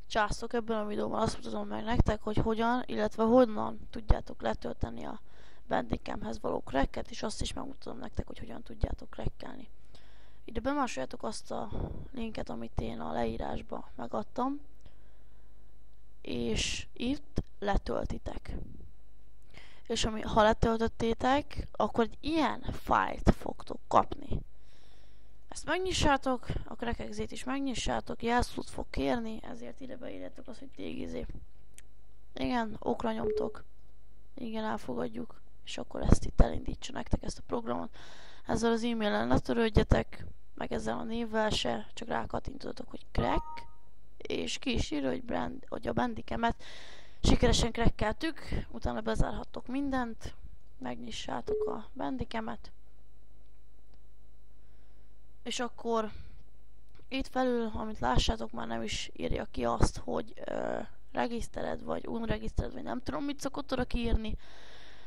Császtok, ebben a videóban azt mutatom meg nektek, hogy hogyan, illetve honnan tudjátok letölteni a Bandicamhez való cracket, és azt is megmutatom nektek, hogy hogyan tudjátok crackelni. Ide bemásoljátok azt a linket, amit én a leírásba megadtam, és itt letöltitek. És ha letöltöttétek, akkor egy ilyen fájlt fogtok kapni. Ezt megnyissátok, a crackexét is megnyissátok, jelszót fog kérni, ezért ide beírjátok azt, hogy TGZ. Igen, okra nyomtok. Igen, elfogadjuk. És akkor ezt itt elindítsa nektek, ezt a programot. Ezzel az e-mailen ne törődjetek, meg ezzel a névvel se, csak rákattintotok, hogy crack, és ki is írja, hogy a Bandicamet sikeresen crackeltük, utána bezárhattok mindent, megnyissátok a Bandicamet, és akkor itt felül, amit lássátok, már nem is írja ki azt, hogy regisztered, vagy unregisztered, vagy nem tudom mit szokott oda kiírni.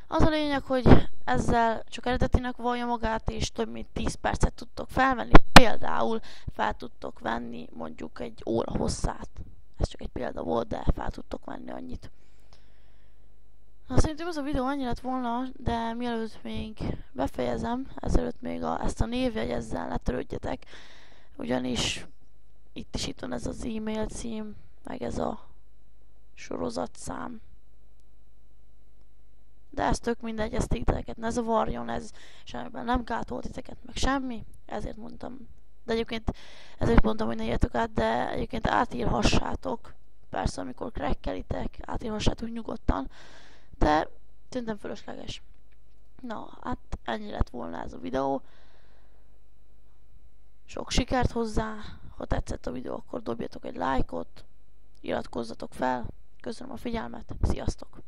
Az a lényeg, hogy ezzel csak eredetinek vallja magát, és több mint 10 percet tudtok felvenni. Például fel tudtok venni mondjuk egy óra hosszát. Ez csak egy példa volt, de fel tudtok venni annyit. Na, szerintem ez a videó annyi lett volna, de mielőtt még befejezem, ezelőtt még ezt a névjegyezzel ne törődjetek, ugyanis itt van ez az e-mail cím, meg ez a sorozatszám. De ez tök mindegy, ez titeket ne zavarjon, ez semmiben nem gátolt titeket, meg semmi, ezért mondtam. De egyébként, ezért mondtam, hogy ne írjátok át, de egyébként átírhassátok. Persze, amikor crackelitek, átírhassátok nyugodtan, de szerintem fölösleges. Na, hát ennyi lett volna ez a videó. Sok sikert hozzá, ha tetszett a videó, akkor dobjatok egy lájkot, iratkozzatok fel, köszönöm a figyelmet, sziasztok!